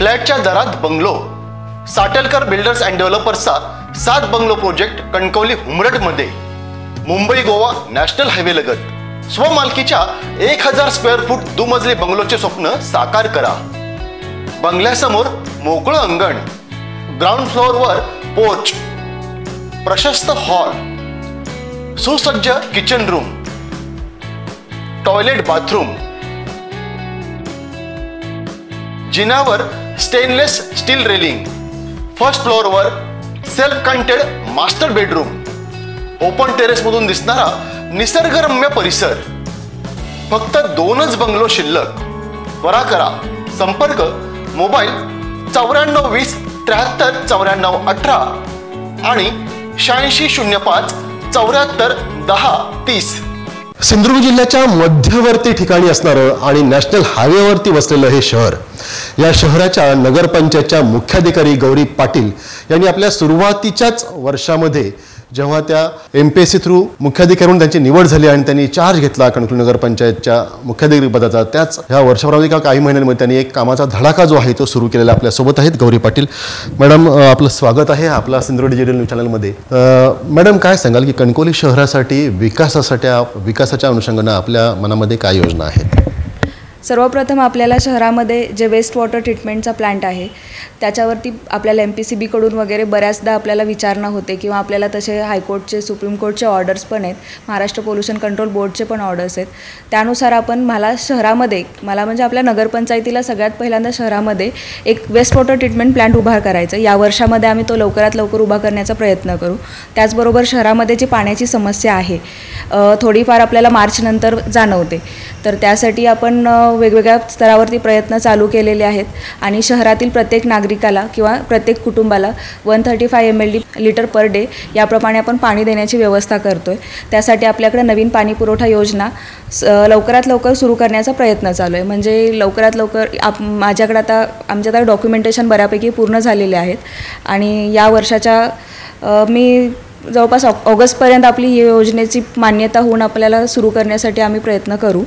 फ्लॅटच्या दरात bungalow. Satalkar builders and डेव्हलपर्सचा 7 बंगलो प्रोजेक्ट कणकवली हुमरडमध्ये. मुंबई गोवा नॅशनल हायवे लगत स्वमालकीच्या 1000 स्क्वेअर फूट दुमजली बंगलोचे स्वप्न साकार करा. बंगल्यासमोर मोकळं अंगण, ग्राउंड फ्लोअरवर पोर्च, प्रशस्त हॉल, सुसज्ज किचन रूम, टॉयलेट बाथरूम, जिन्यावर स्टेनलेस स्टील रेलिंग, फर्स्ट फ्लोअरवर self contained master bedroom, open terrace मधून दिसणारा निसर्गरम्य परिसर. फक्त 2च बंगलो शिल्लक. त्वरा करा. संपर्क मोबाईल 9420 73 94 18 आणि 8605 74 10 30. सिंधुदुर्ग जिल्ह्याच्या मध्यवर्ती ठिकाणी असणारं आणि नॅशनल हायवेवरती वसलेलं हे शहर, या शहराच्या नगरपंचायतच्या मुख्याधिकारी गौरी पाटील यांनी आपल्या सुरुवातीच्याच वर्षामध्ये जेव्हा त्या MPSC थ्रू मुख्याधिकारी म्हणून त्यांची निवड झाली आणि त्यांनी चार्ज घेतला कणकवली नगरपंचायतच्या मुख्याधिकारी पदाचा, त्याच ह्या वर्षभरामध्ये काही महिन्यांमध्ये त्यांनी एक कामाचा धडाका जो आहे तो सुरू केलेला. आपल्यासोबत आहेत गौरी पाटील. मॅडम, आपलं स्वागत आहे आपला सिंधुदुर्ग डिजिटल न्यूज चॅनलमध्ये. मॅडम, काय सांगाल की कणकवली शहरासाठी विकासाच्या अनुषंगानं आपल्या मनामध्ये काय योजना आहेत? सर्वप्रथम आपल्याला शहरामध्ये जे वेस्ट वॉटर ट्रीटमेंटचा प्लांट आहे त्याच्यावरती आपल्याला MPCB कडून वगैरे बऱ्याचदा आपल्याला विचारणा होते किंवा आपल्याला तसे हायकोर्टचे सुप्रीम कोर्टचे ऑर्डर्स पण आहेत, महाराष्ट्र पोल्युशन कंट्रोल बोर्डचे पण ऑर्डर्स आहेत. त्यानुसार आपण मला म्हणजे आपल्या नगरपंचायतीला सगळ्यात पहिल्यांदा शहरामध्ये एक वेस्ट वॉटर ट्रीटमेंट प्लांट उभा करायचं. या वर्षामध्ये आम्ही तो लवकरात लवकर उभा करण्याचा प्रयत्न करू. त्याचबरोबर शहरामध्ये जी पाण्याची समस्या आहे थोडीफार आपल्याला मार्चनंतर जाणवते, तर त्यासाठी आपण वेगवेगळ्या स्तरावरती प्रयत्न चालू केलेले आहेत आणि शहरातील प्रत्येक नागरिकाला किंवा प्रत्येक कुटुंबाला 135 ml पर डे याप्रमाणे आपण पाणी देण्याची व्यवस्था करतो आहे. त्यासाठी आपल्याकडे नवीन पाणी पुरवठा योजना लवकरात लवकर सुरू करण्याचा प्रयत्न चालू आहे. म्हणजे लवकरात लवकर आमच्याकडे डॉक्युमेंटेशन बऱ्यापैकी पूर्ण झालेले आहेत आणि या वर्षाच्या मी जवळपास ऑगस्टपर्यंत आपली ही योजनेची मान्यता होऊन आपल्याला सुरू करण्यासाठी आम्ही प्रयत्न करू.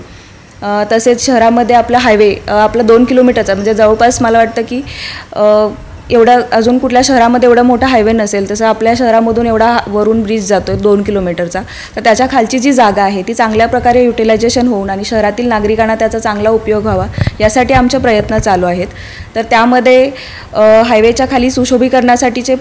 तसेच शहरामध्ये आपला हायवे आपला 2 किलोमीटरचा, म्हणजे जवळपास मला वाटतं की एवढा अजून कुठल्या शहरामध्ये एवढा मोठा हायवे नसेल तसं आपल्या शहरामधून एवढा वरून ब्रिज जातो आहे 2 किलोमीटरचा. तर त्याच्या खालची जी जागा आहे ती चांगल्या प्रकारे युटिलायझेशन होऊन आणि शहरातील नागरिकांना त्याचा चांगला उपयोग व्हावा यासाठी आमचे प्रयत्न चालू आहेत. तर त्यामध्ये हायवेच्या खाली सुशोभीकरणासाठीचे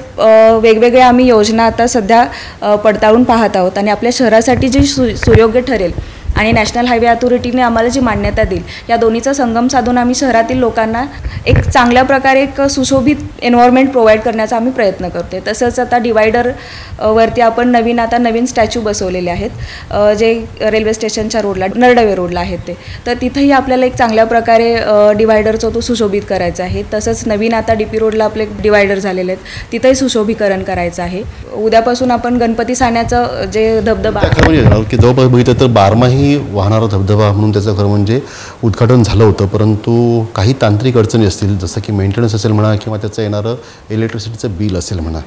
वेगवेगळे आम्ही योजना आता सध्या पडताळून पाहत आहोत आणि आपल्या शहरासाठी जी सुयोग्य ठरेल आणि नॅशनल हायवे अथॉरिटीने आम्हाला जी मान्यता देईल या दोन्हीचा संगम साधून आम्ही शहरातील लोकांना एक चांगल्या प्रकारे एक सुशोभित एन्व्हायरमेंट प्रोव्हाइड करण्याचा आम्ही प्रयत्न करतो आहे. तसंच आता डिवायडरवरती आपण नवीन स्टॅच्यू बसवलेले आहेत जे रेल्वे स्टेशनच्या रोडला नरडवे रोडला आहेत ते, तर तिथंही आपल्याला एक चांगल्या प्रकारे डिवायडरचा तो सुशोभित करायचा आहे. तसंच नवीन आता DP रोडला आपले डिवायडर झालेले आहेत तिथंही सुशोभीकरण करायचं आहे. उद्यापासून आपण गणपती साण्याचं जे धबधबा की जवळपास बघितलं तर बारमाही वाहणारा धबधबा म्हणून त्याचं खरं म्हणजे उद्घाटन झालं होतं, परंतु काही तांत्रिक अडचणी असतील जसं की मेंटेनन्स असेल म्हणा किंवा त्याचं येणारं इलेक्ट्रिसिटीचं बिल असेल म्हणा,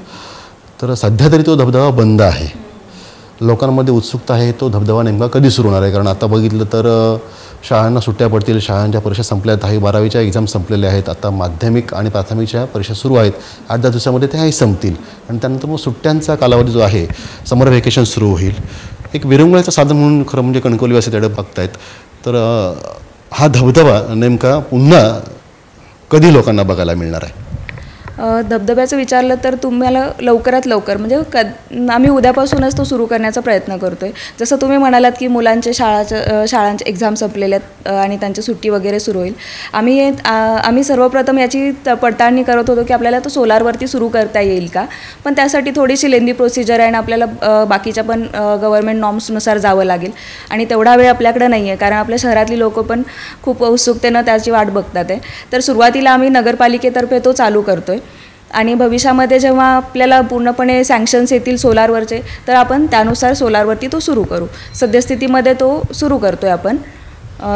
तर सध्या तरी तो धबधबा बंद आहे. लोकांमध्ये उत्सुकता आहे तो धबधबा नेमका कधी सुरू होणार आहे, कारण आता बघितलं तर शाळांना सुट्ट्या पडतील, शाळांच्या परीक्षा संपल्या आहेत, 10वी-12वीच्या एक्झाम संपलेल्या आहेत, आता माध्यमिक आणि प्राथमिकच्या परीक्षा सुरू आहेत, 8-10 दिवसामध्ये त्याही संपतील आणि त्यानंतर मग सुट्ट्यांचा कालावधी जो आहे समर व्हॅकेशन सुरू होईल. एक विरंगुळ्याचं साधन म्हणून खरं म्हणजे कणकवलीवासी त्याकडे बघतायत. तर हा धबधबा नेमका पुन्हा कधी लोकांना बघायला मिळणार आहे? धबधब्याचं विचारलं तर तुम्हाला लवकरात लवकर म्हणजे आम्ही उद्यापासूनच तो सुरू करण्याचा प्रयत्न करतो आहे. जसं तुम्ही म्हणालात की मुलांचे शाळांचे एक्झाम संपलेले आहेत आणि त्यांची सुट्टी वगैरे सुरू होईल. आम्ही सर्वप्रथम याची पडताळणी करत होतो की आपल्याला तो सोलारवरती सुरू करता येईल का, पण त्यासाठी थोडीशी लेंदी प्रोसिजर आहे आणि आपल्याला बाकीच्या पण गव्हर्नमेंट नॉर्म्सनुसार जावं लागेल आणि तेवढा वेळ आपल्याकडे नाही आहे, कारण आपल्या शहरातली लोकं पण खूप उत्सुकतेनं त्याची वाट बघतात आहे. तर सुरुवातीला आम्ही नगरपालिकेतर्फे तो चालू करतो आहे आणि भविष्यामध्ये जेव्हा आपल्याला पूर्णपणे सँक्शन्स येतील सोलारवरचे तर आपण त्यानुसार सोलारवरती तो सुरू करू. सद्यस्थितीमध्ये तो सुरू करतो आहे आपण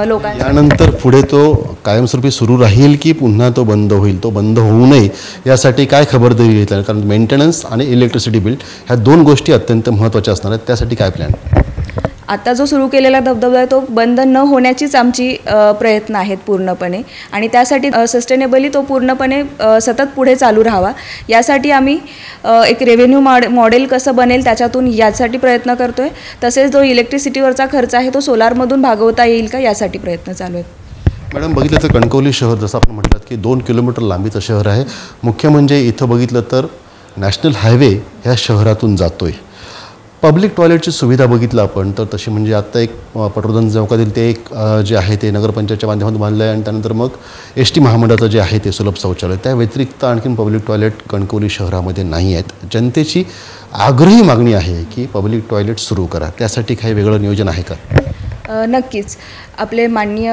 लोकांना. यानंतर पुढे तो कायमस्वरूपी सुरू राहील की पुन्हा तो बंद होईल? तो बंद होऊ नये यासाठी काय खबरदारी घेतली, कारण मेंटेनन्स आणि इलेक्ट्रिसिटी बिल ह्या 2 गोष्टी अत्यंत महत्त्वाच्या असणार आहेत, त्यासाठी काय प्लॅन? आता जो सुरू केलेला धबधबा आहे तो बंद न होण्याचीच आमची प्रयत्न आहेत पूर्णपणे, आणि त्यासाठी सस्टेनेबली तो पूर्णपणे सतत पुढे चालू राहावा यासाठी आम्ही एक रेव्हेन्यू मॉडेल कसं बनेल त्याच्यातून यासाठी प्रयत्न करतो आहे. तसेच जो इलेक्ट्रिसिटीवरचा खर्च आहे तो सोलारमधून भागवता येईल का यासाठी प्रयत्न चालू आहेत. मॅडम, बघितलं तर कणकवली शहर जसं आपण म्हटलं की 2 किलोमीटर लांबीचं शहर आहे. मुख्य म्हणजे इथं बघितलं तर नॅशनल हायवे ह्या शहरातून जातो आहे. पब्लिक टॉयलेटची सुविधा बघितलं आपण तर तशी म्हणजे आत्ता एक पटवर्धन चौकातील ते एक जे आहे ते नगरपंचायतच्या माध्यमातून बांधलं आहे, आणि त्यानंतर मग एस टी महामंडळाचं जे आहे ते सुलभ शौचालय. त्या व्यतिरिक्त आणखीन पब्लिक टॉयलेट कणकवली शहरामध्ये नाही आहेत. जनतेची आग्रही मागणी आहे की पब्लिक टॉयलेट सुरू करा. त्यासाठी काही वेगळं नियोजन आहे का? नक्कीच. आपले माननीय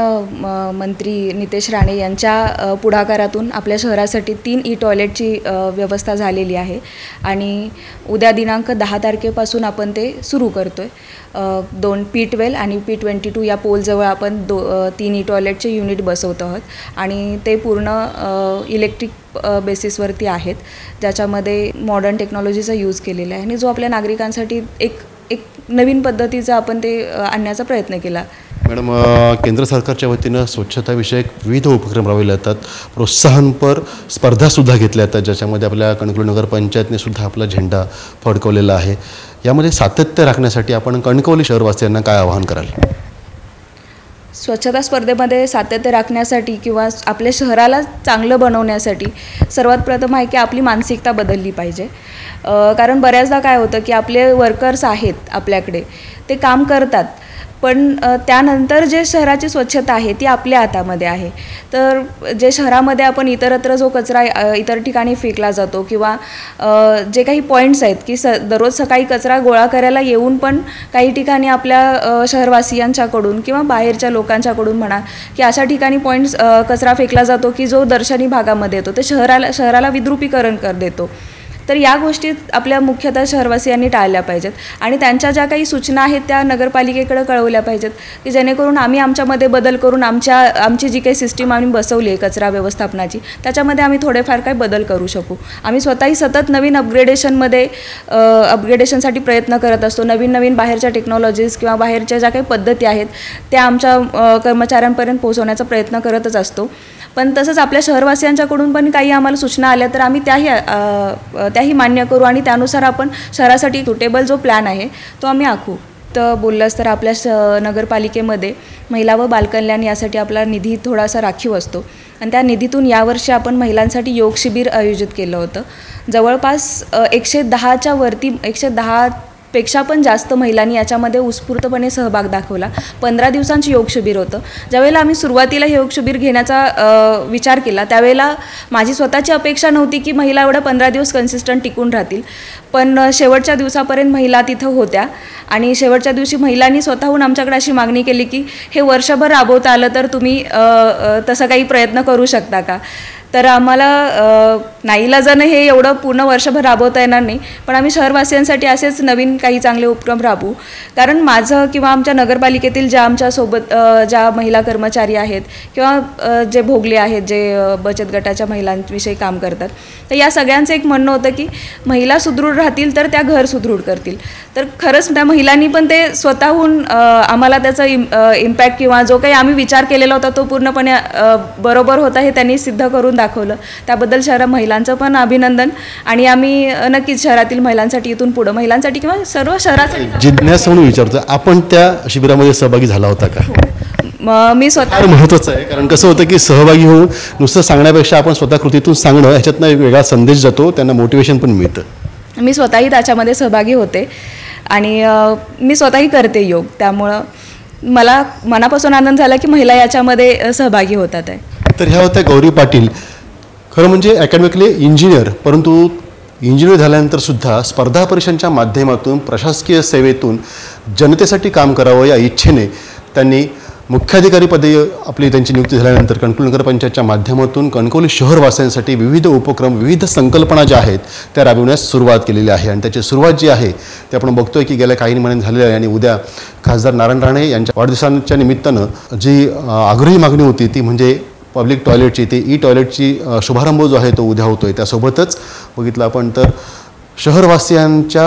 मंत्री नितेश राणे यांच्या पुढाकारातून आपल्या शहरासाठी 3 टॉयलेटची व्यवस्था झालेली आहे, आणि उद्या दिनांक 10 तारखेपासून आपण ते सुरू करतो आहे. 2 P12 आणि P22 या पोलजवळ आपण 3 टॉयलेटचे युनिट बसवतो आहोत, आणि ते पूर्ण इलेक्ट्रिक बेसिसवरती आहेत, ज्याच्यामध्ये मॉडर्न टेक्नॉलॉजीचा यूज केलेला आहे, आणि जो आपल्या नागरिकांसाठी एक नवीन पद्धतीचा आपण ते आणण्याचा प्रयत्न केला. मॅडम, केंद्र सरकारच्या वतीनं स्वच्छताविषयक विविध उपक्रम राबवले जातात. प्रोत्साहनपर स्पर्धासुद्धा घेतल्या जातात, ज्याच्यामध्ये आपल्या कणकवली नगरपंचायतने सुद्धा आपला झेंडा फडकवलेला आहे. यामध्ये सातत्य राखण्यासाठी आपण कणकवली शहरवासियांना काय आवाहन कराल? स्वच्छता स्पर्धेमध्ये सातत्य राखण्यासाठी किंवा आपल्या शहराला चांगलं बनवण्यासाठी सर्वात प्रथम आहे की आपली मानसिकता बदलली पाहिजे. कारण बऱ्याचदा काय होतं की आपले वर्कर्स आहेत आपल्याकडे, ते काम करतात, पण त्यानंतर जे शहराची स्वच्छता आहे ती आपल्या हातामध्ये आहे. तर जे शहरामध्ये आपण इतरत्र जो कचरा इतर ठिकाणी फेकला जातो, किंवा जे काही पॉईंट्स आहेत की दररोज सकाळी कचरा गोळा करायला येऊन पण काही ठिकाणी आपल्या शहरवासियांच्याकडून किंवा बाहेरच्या लोकांच्याकडून म्हणा की अशा ठिकाणी पॉईंट्स कचरा फेकला जातो की जो दर्शनी भागामध्ये येतो, ते शहराला विद्रुपीकरण देतो. तर या गोष्टी आपल्या मुख्यतः शहरवासियांनी टाळल्या पाहिजेत, आणि त्यांच्या ज्या काही सूचना आहेत त्या नगरपालिकेकडे कळवल्या पाहिजेत, की जेणेकरून आम्ही आमच्यामध्ये बदल करून आमची जी काही सिस्टीम आम्ही बसवली आहे कचरा व्यवस्थापनाची, त्याच्यामध्ये आम्ही थोडेफार काही बदल करू शकू. आम्ही स्वतःही सतत नवीन अपग्रेडेशनसाठी प्रयत्न करत असतो. नवीन बाहेरच्या टेक्नॉलॉजीज किंवा बाहेरच्या ज्या काही पद्धती आहेत त्या आमच्या कर्मचाऱ्यांपर्यंत पोहोचवण्याचा प्रयत्न करतच असतो. पण तसंच आपल्या शहरवासियांच्याकडून पण काही आम्हाला सूचना आल्या तर आम्ही त्याही मान्य करू, आणि त्यानुसार आपण शहरासाठी सुटेबल जो प्लॅन आहे तो आम्ही आखू. तर बोललंच तर आपल्या नगरपालिकेमध्ये महिला व बालकल्याण यासाठी आपला निधी थोडासा राखीव असतो, आणि त्या निधीतून यावर्षी आपण महिलांसाठी योग शिबिर आयोजित केलं होतं. जवळपास 110च्या वरती 110पेक्षा पण जास्त महिलांनी याच्यामध्ये उत्स्फूर्तपणे सहभाग दाखवला. 15 दिवसांचं योग शिबिर होतं. ज्यावेळेला आम्ही सुरुवातीला हे योग शिबिर घेण्याचा विचार केला त्यावेळेला माझी स्वतःची अपेक्षा नव्हती की महिला एवढं 15 दिवस कन्सिस्टंट टिकून राहतील, पण शेवटच्या दिवसापर्यंत महिला तिथं होत्या, आणि शेवटच्या दिवशी महिलांनी स्वतःहून आमच्याकडे अशी मागणी केली की हे वर्षभर राबवता आलं तर तुम्ही तसं काही प्रयत्न करू शकता का. तर आम्हाला नाईलाजानं हे एवढं पूर्ण वर्षभर राबवता येणार नाही, पण आम्ही शहरवासियांसाठी असेच नवीन काही चांगले उपक्रम राबवू. कारण माझं किंवा आमच्या नगरपालिकेतील ज्या आमच्यासोबत ज्या महिला कर्मचारी आहेत किंवा जे भोगले आहेत, जे बचत गटाच्या महिलांविषयी काम करतात, तर या सगळ्यांचं एक म्हणणं होतं की महिला सुदृढ राहतील तर त्या घर सुदृढ करतील. तर खरंच त्या महिलांनी पण ते स्वतःहून आम्हाला त्याचा इम्पॅक्ट किंवा जो काही आम्ही विचार केलेला होता तो पूर्णपणे बरोबर होता हे त्यांनी सिद्ध करून दाखवलं. त्याबद्दल महिलांचं पण अभिनंदन, आणि आम्ही नक्कीच शहरातील महिलांसाठी इथून पुढं महिलांसाठी किंवा सर्व शहरासाठी जिज्ञासा म्हणून विचारतो, आपण त्या शिबिरामध्ये सहभागी झाला होता का? मी स्वतः महत्त्वाचं आहे, कारण कसं होतं की सहभागी होऊन नुसतं सांगण्यापेक्षा आपण स्वतः कृतीतून सांगणं ह्याच्यातनं एक वेगळा संदेश जातो, त्यांना मोटिवेशन पण मिळतं. मी स्वतःही त्याच्यामध्ये सहभागी होते, आणि मी स्वतःही करते योग, त्यामुळं मला मनापासून आनंद झाला की महिला याच्यामध्ये सहभागी होतात आहे. तर ह्या होत्या गौरी पाटील, खरं म्हणजे अकॅडमिकली इंजिनियर, परंतु इंजिनियर झाल्यानंतर सुद्धा स्पर्धा परीक्षांच्या माध्यमातून प्रशासकीय सेवेतून जनतेसाठी काम करावं या इच्छेने त्यांनी मुख्याधिकारीपदी त्यांची नियुक्ती झाल्यानंतर कणकवली नगरपंचायतच्या माध्यमातून कणकवली शहरवासियांसाठी विविध उपक्रम, विविध संकल्पना ज्या आहेत त्या राबविण्यास सुरुवात केलेली आहे, आणि त्याची सुरुवात जी आहे ते आपण बघतोय की गेल्या काही महिन्यांनी झालेली आहे. आणि उद्या खासदार नारायण राणे यांच्या वाढदिवसाच्या निमित्तानं जी आग्रही मागणी होती ती म्हणजे पब्लिक टॉयलेटची, ते टॉयलेटची शुभारंभ जो आहे तो उद्या होतोय. त्यासोबतच बघितलं आपण तर शहरवासियांच्या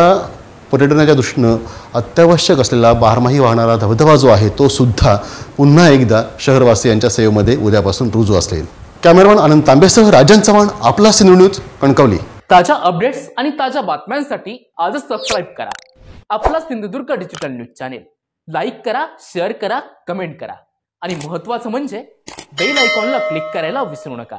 पर्यटनाच्या दृष्टीनं अत्यावश्यक असलेला बारमाही वाहणारा धबधबा जो आहे तो सुद्धा पुन्हा एकदा शहरवासियांच्या सेवेमध्ये उद्यापासून रुजू असेल. कॅमेरामन आनंद तांबेसह राजन चव्हाण, आपला सिंधुदुर्ग न्यूज, कणकवली. ताज्या अपडेट्स आणि ताज्या बातम्यांसाठी आजच सबस्क्राईब करा आपला Sindhudurg digital news channel. Like करा, शेअर करा, कमेंट करा आणि महत्त्वाचं म्हणजे बेल आयकॉनला क्लिक करायला विसरू नका.